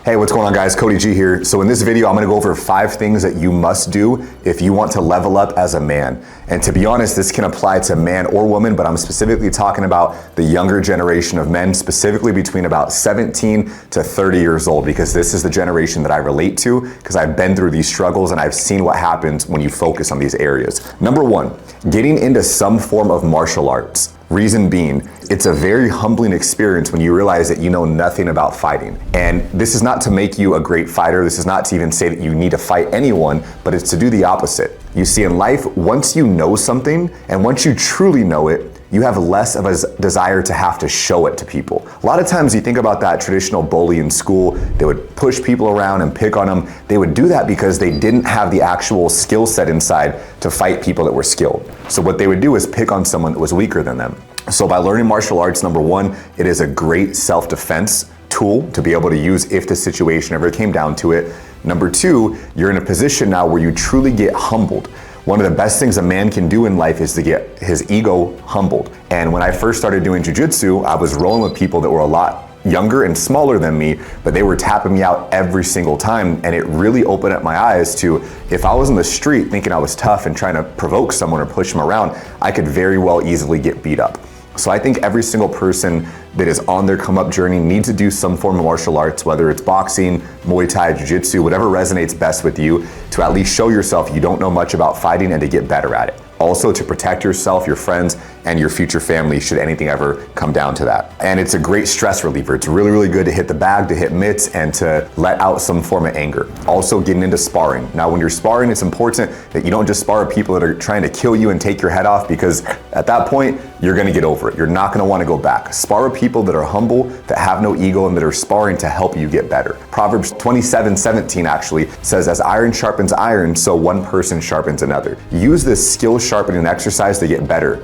Hey, what's going on guys? Cody G here. So in this video, I'm gonna go over 5 things that you must do if you want to level up as a man. And to be honest, this can apply to man or woman, but I'm specifically talking about the younger generation of men, specifically between about 17 to 30 years old, because this is the generation that I relate to, because I've been through these struggles and I've seen what happens when you focus on these areas. Number 1, getting into some form of martial arts. Reason being, it's a very humbling experience when you realize that you know nothing about fighting. And this is not to make you a great fighter. This is not to even say that you need to fight anyone, but it's to do the opposite. You see, in life, once you know something, and once you truly know it, you have less of a desire to have to show it to people. A lot of times you think about that traditional bully in school, they would push people around and pick on them. They would do that because they didn't have the actual skill set inside to fight people that were skilled. So what they would do is pick on someone that was weaker than them. So by learning martial arts, number 1, it is a great self-defense tool to be able to use if the situation ever came down to it. Number 2, you're in a position now where you truly get humbled. One of the best things a man can do in life is to get his ego humbled. And when I first started doing jiu-jitsu, I was rolling with people that were a lot younger and smaller than me, but they were tapping me out every single time. And it really opened up my eyes to, if I was in the street thinking I was tough and trying to provoke someone or push them around, I could very well easily get beat up. So I think every single person that is on their come up journey needs to do some form of martial arts, whether it's boxing, Muay Thai, Jiu-Jitsu, whatever resonates best with you, to at least show yourself you don't know much about fighting and to get better at it. Also to protect yourself, your friends, and your future family should anything ever come down to that. And it's a great stress reliever. It's really, really good to hit the bag, to hit mitts, and to let out some form of anger. Also getting into sparring. Now when you're sparring, it's important that you don't just spar with people that are trying to kill you and take your head off, because at that point, you're gonna get over it. You're not gonna wanna go back. Spar with people that are humble, that have no ego, and that are sparring to help you get better. Proverbs 27:17 actually says, as iron sharpens iron, so one person sharpens another. Use this skill sharpening exercise to get better.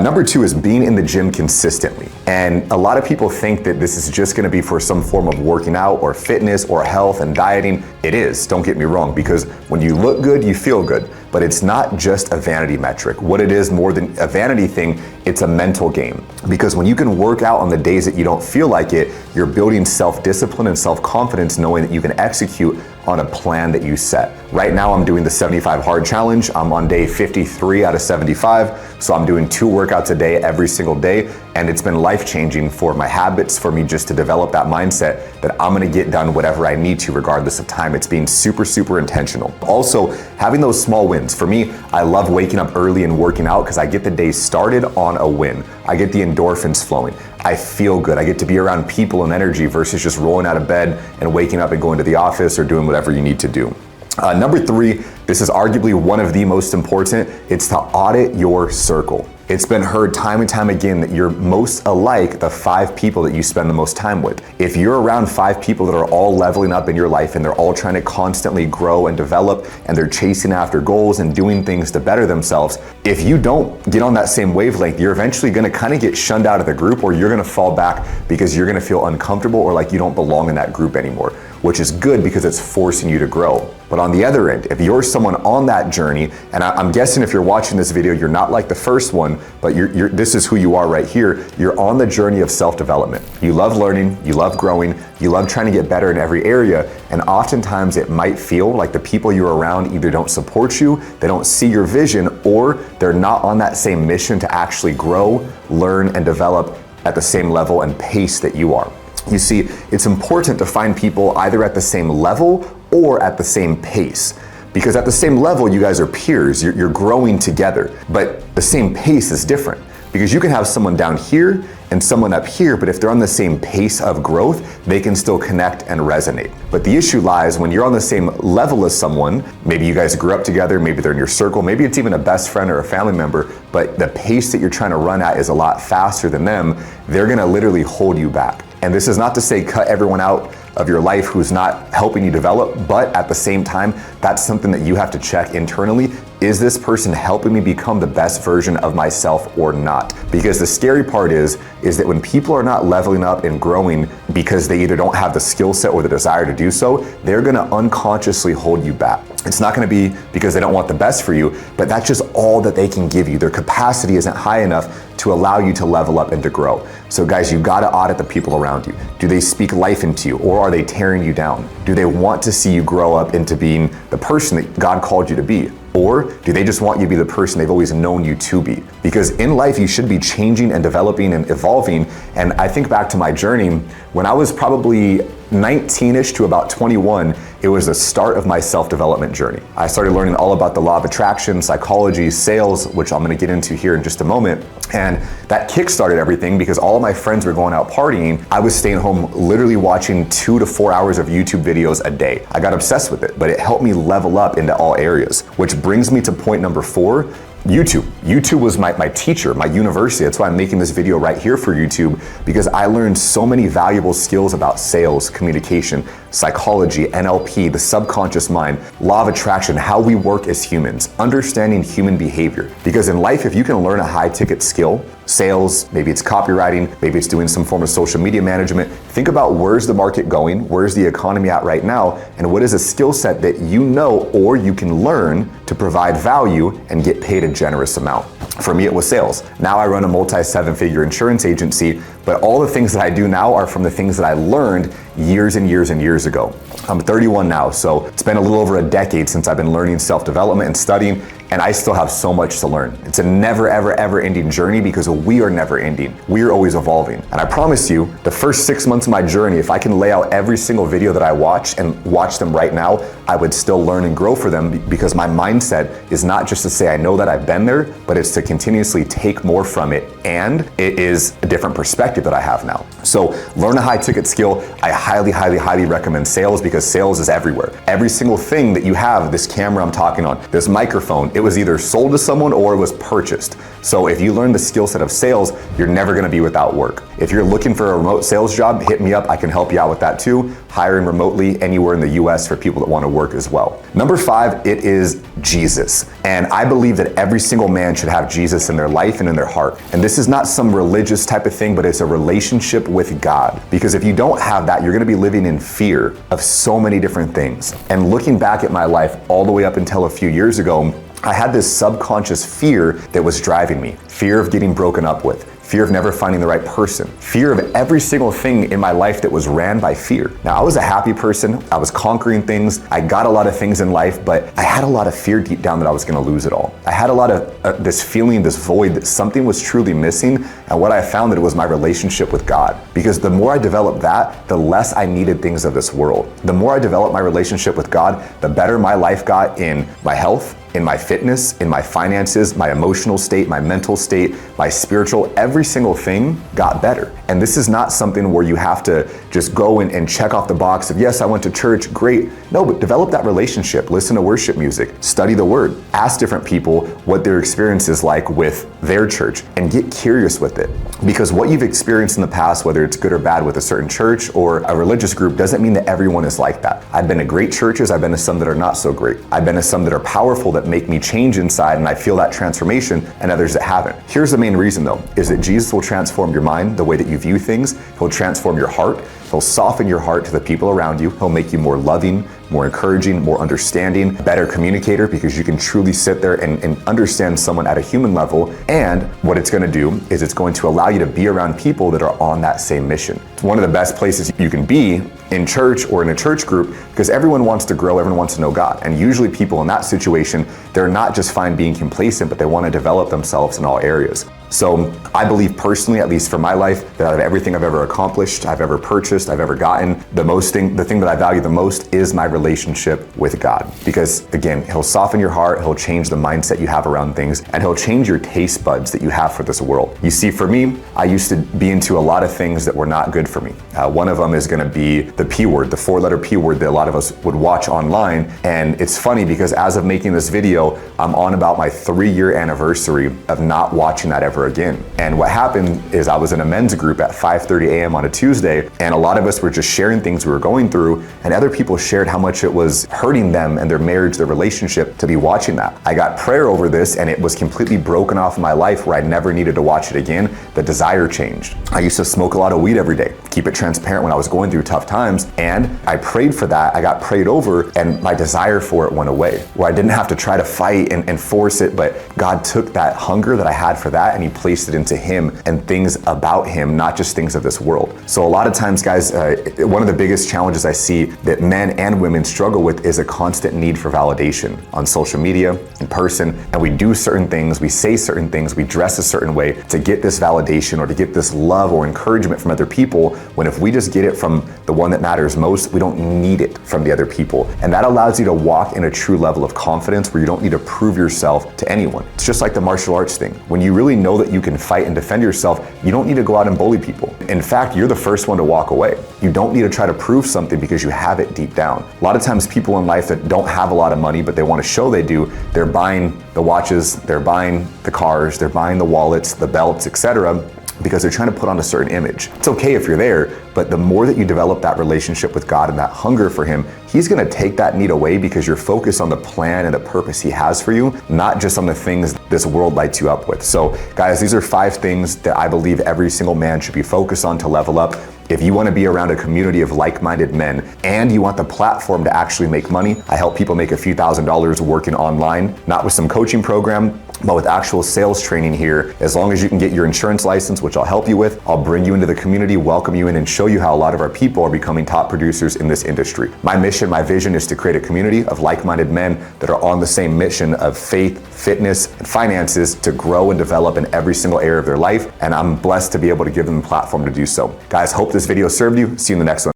Number 2 is being in the gym consistently. And a lot of people think that this is just gonna be for some form of working out or fitness or health and dieting. It is, don't get me wrong, because when you look good, you feel good. But it's not just a vanity metric. What it is more than a vanity thing, it's a mental game. Because when you can work out on the days that you don't feel like it, you're building self-discipline and self-confidence, knowing that you can execute on a plan that you set. Right now I'm doing the 75 hard challenge. I'm on day 53 out of 75. So I'm doing 2 workouts a day every single day. And it's been life-changing for my habits, for me just to develop that mindset that I'm gonna get done whatever I need to regardless of time. It's being super, super intentional. Also, having those small wins. For me, I love waking up early and working out because I get the day started on a win. I get the endorphins flowing. I feel good. I get to be around people and energy versus just rolling out of bed and waking up and going to the office or doing whatever you need to do. Number 3, this is arguably one of the most important. It's to audit your circle. It's been heard time and time again that you're most alike the 5 people that you spend the most time with. If you're around 5 people that are all leveling up in your life and they're all trying to constantly grow and develop and they're chasing after goals and doing things to better themselves, if you don't get on that same wavelength, you're eventually gonna kind of get shunned out of the group, or you're gonna fall back because you're gonna feel uncomfortable or like you don't belong in that group anymore, which is good because it's forcing you to grow. But on the other end, if you're someone on that journey, and I'm guessing if you're watching this video, you're not like the first one, but this is who you are right here. You're on the journey of self-development. You love learning, you love growing, you love trying to get better in every area, and oftentimes it might feel like the people you're around either don't support you, they don't see your vision, or they're not on that same mission to actually grow, learn, and develop at the same level and pace that you are. You see, it's important to find people either at the same level or at the same pace. Because at the same level, you guys are peers, you're growing together, but the same pace is different. Because you can have someone down here and someone up here, but if they're on the same pace of growth, they can still connect and resonate. But the issue lies when you're on the same level as someone, maybe you guys grew up together, maybe they're in your circle, maybe it's even a best friend or a family member, but the pace that you're trying to run at is a lot faster than them, they're gonna literally hold you back. And this is not to say cut everyone out of your life who's not helping you develop, but at the same time, that's something that you have to check internally. Is this person helping me become the best version of myself or not? Because the scary part is that when people are not leveling up and growing because they either don't have the skill set or the desire to do so, they're gonna unconsciously hold you back. It's not gonna be because they don't want the best for you, but that's just all that they can give you. Their capacity isn't high enough to allow you to level up and to grow. So guys, you gotta audit the people around you. Do they speak life into you, or are they tearing you down? Do they want to see you grow up into being the person that God called you to be? Or do they just want you to be the person they've always known you to be? Because in life, you should be changing and developing and evolving. And I think back to my journey, when I was probably 19-ish to about 21, it was the start of my self-development journey. I started learning all about the law of attraction, psychology, sales, which I'm gonna get into here in just a moment. And that kick-started everything because all of my friends were going out partying. I was staying home literally watching 2 to 4 hours of YouTube videos a day. I got obsessed with it, but it helped me level up into all areas, which brings me to point number 4, YouTube. YouTube was my teacher, my university. That's why I'm making this video right here for YouTube, because I learned so many valuable skills about sales, communication, psychology, NLP, the subconscious mind, law of attraction, how we work as humans, understanding human behavior. Because in life, if you can learn a high ticket skill, sales, maybe it's copywriting, maybe it's doing some form of social media management, think about where's the market going, where's the economy at right now, and what is a skill set that you know or you can learn to provide value and get paid a generous amount. For me, it was sales. Now I run a multi-7-figure insurance agency, but all the things that I do now are from the things that I learned years and years and years ago. I'm 31 now, so it's been a little over a decade since I've been learning self-development and studying, and I still have so much to learn. It's a never, ever, ever ending journey because we are never ending. We are always evolving. And I promise you, the first 6 months of my journey, if I can lay out every single video that I watch and watch them right now, I would still learn and grow for them, because my mindset is not just to say I know that I've been there, but it's to continuously take more from it. And it is a different perspective that I have now. So learn a high ticket skill. I highly, highly, highly recommend sales, because sales is everywhere. Every single thing that you have, this camera I'm talking on, this microphone, it was either sold to someone or it was purchased. So if you learn the skill set of sales, you're never gonna be without work. If you're looking for a remote sales job, hit me up. I can help you out with that too. Hiring remotely anywhere in the US for people that wanna work as well. Number 5, it is Jesus. And I believe that every single man should have Jesus in their life and in their heart. And this is not some religious type of thing, but it's a relationship with God. Because if you don't have that, you're gonna be living in fear of so many different things. And looking back at my life all the way up until a few years ago, I had this subconscious fear that was driving me. Fear of getting broken up with, fear of never finding the right person, fear of every single thing in my life that was ran by fear. Now, I was a happy person. I was conquering things. I got a lot of things in life, but I had a lot of fear deep down that I was gonna lose it all. I had a lot of this feeling, this void that something was truly missing. And what I found that it was my relationship with God. Because the more I developed that, the less I needed things of this world. The more I developed my relationship with God, the better my life got in my health, in my fitness, in my finances, my emotional state, my mental state, my spiritual, every single thing got better. And this is not something where you have to just go and check off the box of, yes, I went to church, great. No, but develop that relationship. Listen to worship music, study the word, ask different people what their experience is like with their church, and get curious with it. Because what you've experienced in the past, whether it's good or bad with a certain church or a religious group, doesn't mean that everyone is like that. I've been to great churches, I've been to some that are not so great. I've been to some that are powerful, that make me change inside, and I feel that transformation, and others that haven't. Here's the main reason though, is that Jesus will transform your mind, the way that you view things. He'll transform your heart. He'll soften your heart to the people around you. He'll make you more loving, more encouraging, more understanding, better communicator, because you can truly sit there and understand someone at a human level. And what it's gonna do is it's going to allow you to be around people that are on that same mission. It's one of the best places you can be in church or in a church group, because everyone wants to grow, everyone wants to know God. And usually people in that situation, they're not just fine being complacent, but they want to develop themselves in all areas. So I believe personally, at least for my life, that out of everything I've ever accomplished, I've ever purchased, I've ever gotten, the thing that I value the most is my relationship with God. Because again, He'll soften your heart, He'll change the mindset you have around things, and He'll change your taste buds that you have for this world. You see, for me, I used to be into a lot of things that were not good for me. One of them is gonna be the P word, the 4-letter P word that a lot of us would watch online. And it's funny because as of making this video, I'm on about my 3-year anniversary of not watching that ever again. And what happened is I was in a men's group at 5:30 a.m. on a Tuesday, and a lot of us were just sharing things we were going through, and other people shared how much it was hurting them and their marriage, their relationship, to be watching that. I got prayer over this, and it was completely broken off in my life where I never needed to watch it again. The desire changed. I used to smoke a lot of weed every day, keep it transparent when I was going through tough times, and I prayed for that. I got prayed over, and my desire for it went away, where I didn't have to try to fight and force it, but God took that hunger that I had for that, and and he placed it into him and things about him, not just things of this world. So a lot of times, guys, one of the biggest challenges I see that men and women struggle with is a constant need for validation on social media, in person, and we do certain things, we say certain things, we dress a certain way to get this validation or to get this love or encouragement from other people, when if we just get it from the one that matters most, we don't need it from the other people. And that allows you to walk in a true level of confidence where you don't need to prove yourself to anyone. It's just like the martial arts thing. When you really know that you can fight and defend yourself, you don't need to go out and bully people. In fact, you're the first one to walk away. You don't need to try to prove something because you have it deep down. A lot of times people in life that don't have a lot of money, but they want to show they do, they're buying the watches, they're buying the cars, they're buying the wallets, the belts, etc., because they're trying to put on a certain image. It's okay if you're there, but the more that you develop that relationship with God and that hunger for him, he's gonna take that need away because you're focused on the plan and the purpose he has for you, not just on the things this world lights you up with. So guys, these are 5 things that I believe every single man should be focused on to level up. If you want to be around a community of like-minded men and you want the platform to actually make money, I help people make a few $1,000s working online, not with some coaching program, but with actual sales training here. As long as you can get your insurance license, which I'll help you with, I'll bring you into the community, welcome you in, and show you how a lot of our people are becoming top producers in this industry. My mission, my vision is to create a community of like-minded men that are on the same mission of faith, fitness, and finances to grow and develop in every single area of their life. And I'm blessed to be able to give them a platform to do so. Guys, hope this video served you. See you in the next one.